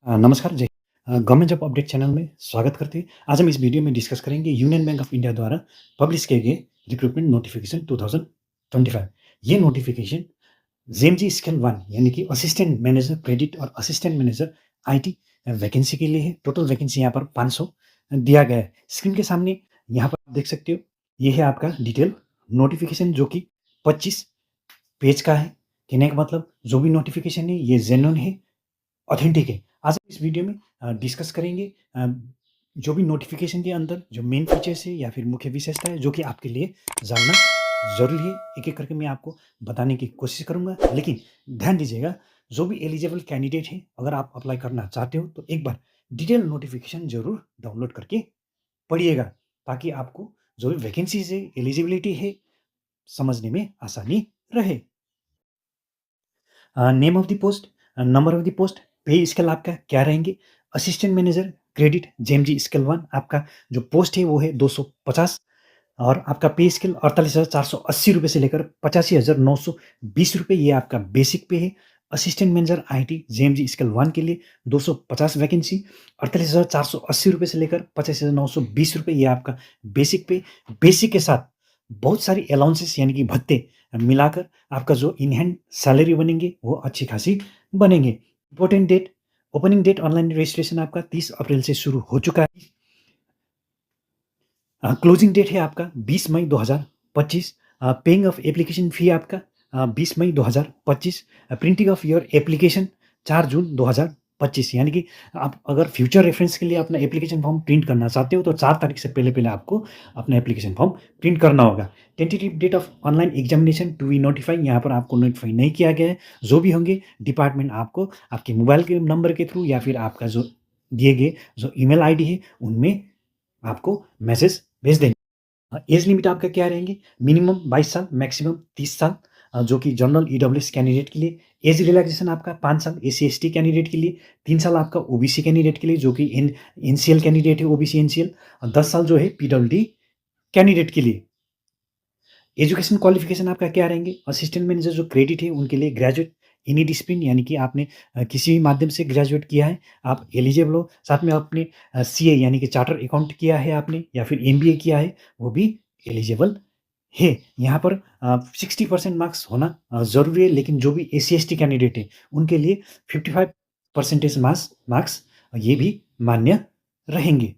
नमस्कार जी। Government job update channel में स्वागत करते हैं। आज हम इस वीडियो में डिस्कस करेंगे यूनियन बैंक ऑफ इंडिया द्वारा पब्लिश किए गए रिक्रूटमेंट नोटिफिकेशन 2025। ये नोटिफिकेशन जेएमजी स्केल 1 यानी कि असिस्टेंट मैनेजर क्रेडिट और असिस्टेंट मैनेजर आईटी वैकेंसी के लिए है। टोटल वैकेंसी यहाँ पर 500 दिया गया है। स्क्रीन के सामने यहाँ पर आप देख सकते हो, ये है आपका डिटेल नोटिफिकेशन जो कि 25 पेज का है। कहने का मतलब जो भी नोटिफिकेशन है ये जेन्युइन है, ऑथेंटिक है। आज हम इस वीडियो में डिस्कस करेंगे जो भी नोटिफिकेशन के अंदर जो मेन फीचर्स है या फिर मुख्य विशेषता है जो कि आपके लिए जानना ज़रूरी है। एक-एक करके मैं आपको बताने की कोशिश करूँगा। लेकिन ध्यान दीजिएगा, जो भी एलिजिबल कैंडिडेट है, अगर आप अप्लाई करना चाहते हो तो एक बार डिटेल नोटिफिकेशन ज़रूर डाउनलोड करके पढ़िएगा, ताकि आपको जो भी वैकेंसीज़ है, एलिजिबिलिटी है, समझने में आसानी रहे। Name of the post, number of the post, पे स्केल आपका क्या रहेंगे? असिस्टेंट मैनेजर क्रेडिट जेएमजी स्केल 1 आपका जो पोस्ट है वो है 250 और आपका पे स्केल 48,480 रुपए से लेकर 85,920 रुपए ये आपका बेसिक पे है। असिस्टेंट मैनेजर आईटी जेएमजी स्केल 1 के लिए 250 वैकेंसी 48,480 रुपए से लेकर 85,920 रुपए ये आपका बेसिक पे। बेसिक के साथ बहुत सारी अलाउंसेस यानी कि भत्ते मिलाकर आपका जो इन हैंड सैलरी बनेंगे वो अच्छी खासी बनेंगे। Important date, opening date online registration आपका 30 अप्रैल से शुरू हो चुका है। क्लोजिंग डेट है आपका 20 मई 2025। पेइंग ऑफ एप्लीकेशन फ़ी आपका 20 मई 2025। प्रिंटिंग ऑफ योर एप्लीकेशन 4 जून 2025, यानी कि आप अगर फ्यूचर रेफरेंस के लिए अपना एप्लीकेशन फॉर्म प्रिंट करना चाहते हो तो 4 तारीख से पहले-पहले आपको अपना एप्लीकेशन फॉर्म प्रिंट करना होगा। Tentative date of online examination to be notify, यहाँ पर आपको नोटिफाई नहीं किया गया है। जो भी होंगे डिपार्टमेंट आपको आपके मोबाइल के नंबर के थ्रू या फिर आपका जो दिए गए जो ईमेल आईडी है उनमें आपको मैसेज भेज देंगे। एज लिमिट आपका क्या रहेंगे? मिनिमम 22 साल, मैक्सिमम 30 साल, जो कि जनरल ईडब्ल्यूएस कैंडिडेट के लिए। एज रिलैक्सेशन आपका 5 साल एससी-एसटी कैंडिडेट के लिए, 3 साल आपका ओबीसी कैंडिडेट के लिए जो कि एनसीएल कैंडिडेट है, ओबीसी एनसीएल, और 10 साल जो है पीडब्ल्यूडी कैंडिडेट के लिए। एजुकेशन क्वालिफिकेशन आपका क्या रहेंगे? असिस्टेंट मैनेजर जो क्रेडिट है उनके लिए ग्रेजुएट एनी डिसिप्लिन, यानी कि आपने किसी भी माध्यम से ग्रेजुएट किया है, आप एलिजिबल हो। साथ में आपने सीए यानी कि चार्टर अकाउंट किया है आपने या फिर एमबीए किया है, वो भी एलिजिबल है। यहाँ पर 60% मार्क्स होना ज़रूरी है, लेकिन जो भी एससी-एसटी कैंडिडेट है उनके लिए 55 परसेंटेज मार्क्स ये भी मान्य रहेंगे।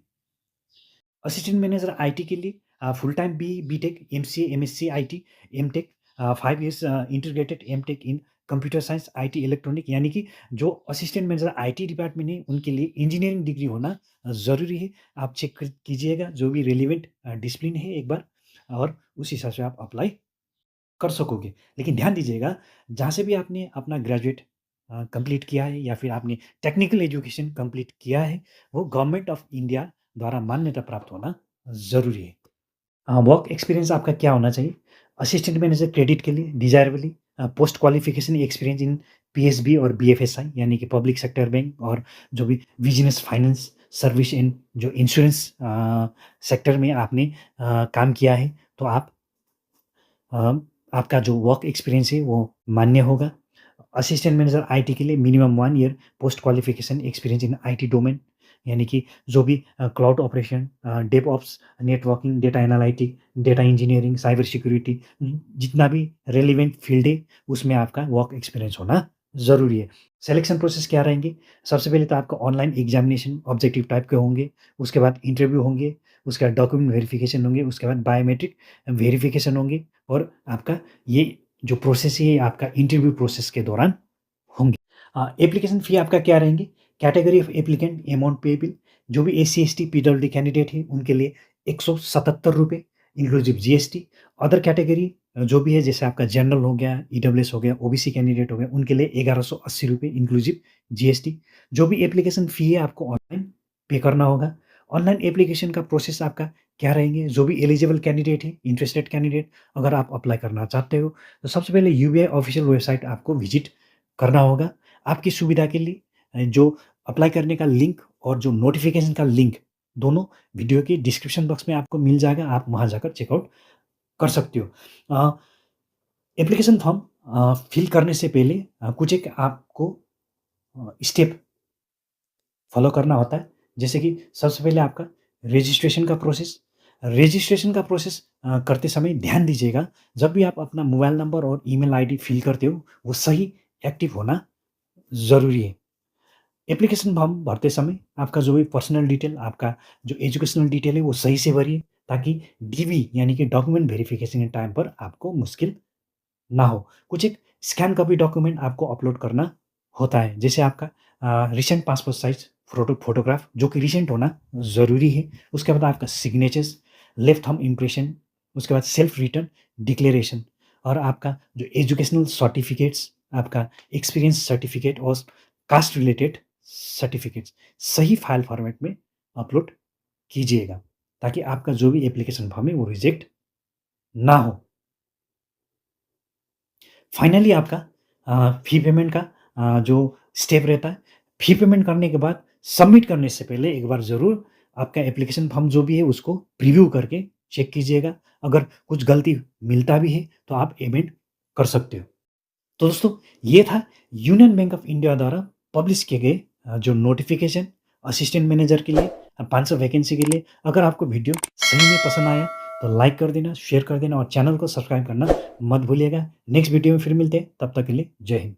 असिस्टेंट मैनेजर आईटी के लिए full time BTech, MCA, MSc IT, MTech, 5 years integrated MTech in computer science, IT, electronic, यानी कि जो असिस्टेंट मैनेजर आईटी डिपार्टमेंट है उनके लिए इंजीनियरिंग डिग्री होना ज़रूरी है। आप चेक कर कीजिएगा जो भी रिलेवेंट डिसिप्लिन है एक बार, और उस हिसाब से आप अप्लाई कर सकोगे। लेकिन ध्यान दीजिएगा, जहाँ से भी आपने अपना ग्रेजुएट कंप्लीट किया है या फिर आपने टेक्निकल एजुकेशन कंप्लीट किया है, वो गवर्नमेंट ऑफ इंडिया द्वारा मान्यता प्राप्त होना ज़रूरी है। वर्क एक्सपीरियंस आपका क्या होना चाहिए? असिस्टेंट मैनेजर क्रेडिट के लिए desirably post qualification experience in PSB और बीएफएसआई, यानी कि पब्लिक सेक्टर बैंक, और जो भी बिज़नेस फाइनेंस सर्विस इन जो इंश्योरेंस सेक्टर में आपने काम किया है, तो आप आपका जो वर्क एक्सपीरियंस है वो मान्य होगा। असिस्टेंट मैनेजर आईटी के लिए minimum 1 year post qualification experience in IT domain, यानी कि जो भी cloud operation, DevOps, networking, data analytic, data engineering, cyber security, जितना भी रेलेवेंट फील्ड है उसमें आपका वर्क एक्सपीरियंस होना ज़रूरी है। सिलेक्शन प्रोसेस क्या रहेंगे? सबसे पहले तो आपका ऑनलाइन एग्जामिनेशन ऑब्जेक्टिव टाइप के होंगे, उसके बाद इंटरव्यू होंगे, उसके बाद डॉक्यूमेंट वेरिफिकेशन होंगे, उसके बाद बायोमेट्रिक वेरिफिकेशन होंगे, और आपका ये जो प्रोसेस है ये आपका इंटरव्यू प्रोसेस के दौरान होंगे। एप्लीकेशन फ़ी आपका क्या रहेंगे? Category of applicant amount payable, जो भी एससी, एसटी, पीडब्ल्यूडी कैंडिडेट है उनके लिए ₹177 इंक्लूसिव जीएसटी। अदर कैटेगरी जो भी है, जैसे आपका जनरल हो गया, ईडब्ल्यूएस हो गया, ओबीसी कैंडिडेट हो गया, उनके लिए ₹1180 इंक्लूसिव जीएसटी। जो भी एप्लीकेशन फ़ी है आपको ऑनलाइन पे करना होगा। ऑनलाइन एप्लीकेशन का प्रोसेस आपका क्या रहेंगे? जो भी एलिजिबल कैंडिडेट है, इंटरेस्टेड कैंडिडेट, अगर आप अप्लाई करना चाहते हो, तो सबसे पहले यूबीआई ऑफ़िशियल वेबसाइट आपको विज़िट करना होगा। आपकी सुविधा के लिए जो अप्लाई करने का लिंक और जो नोटिफ़िकेशन का लिंक, दोनों वीडियो के डिस्क्रिप्शन बॉक्स में आपको मिल जाएगा, आप वहाँ जाकर चेकआउट कर सकते हो। अ, एप्लीकेशन फॉर्म फिल करने से पहले कुछ एक आपको स्टेप फॉलो करना होता है। जैसे कि सबसे पहले आपका रजिस्ट्रेशन का प्रोसेस करते समय ध्यान दीजिएगा, जब भी आप अपना मोबाइल नंबर और ईमेल आईडी फिल करते हो, वो सही एक्टिव होना ज़रूरी है। एप्लीकेशन फॉर्म भरते समय आपका जो भी पर्सनल डिटेल, आपका जो एजुकेशनल डिटेल है, वो सही से भरिए, ताकि डीवी यानी कि डॉक्यूमेंट वेरिफिकेशन के टाइम पर आपको मुश्किल ना हो। कुछ एक स्कैन कॉपी डॉक्यूमेंट आपको अपलोड करना होता है, जैसे आपका रिसेंट पासपोर्ट साइज़ फ़ोटोग्राफ, जो कि रिसेंट होना ज़रूरी है। उसके बाद आपका सिग्नेचर्स, लेफ्ट थंब इम्प्रेशन, उसके बाद सेल्फ रिटन डिक्लेरेशन, और आपका जो एजुकेशनल सर्टिफ़िकेट्स, आपका एक्सपीरियंस सर्टिफ़िकेट और कास्ट रिलेटेड सर्टिफ़िकेट्स सही फ़ाइल फ़ॉर्मेट में अपलोड कीजिएगा, ताकि आपका जो भी एप्लीकेशन फॉर्म है वो रिजेक्ट ना हो। फाइनली आपका फ़ी पेमेंट का जो स्टेप रहता है, फ़ी पेमेंट करने के बाद सबमिट करने से पहले एक बार ज़रूर आपका एप्लीकेशन फ़ॉर्म जो भी है उसको प्रीव्यू करके चेक कीजिएगा। अगर कुछ गलती मिलता भी है तो आप अमेंड कर सकते हो। तो दोस्तों, ये था यूनियन बैंक ऑफ इंडिया द्वारा पब्लिश किए गए जो नोटिफ़िकेशन असिस्टेंट मैनेजर के लिए 500 वैकेंसी के लिए। अगर आपको वीडियो सही में पसंद आया तो लाइक कर देना, शेयर कर देना और चैनल को सब्सक्राइब करना मत भूलिएगा। नेक्स्ट वीडियो में फिर मिलते हैं, तब तक के लिए जय हिंद।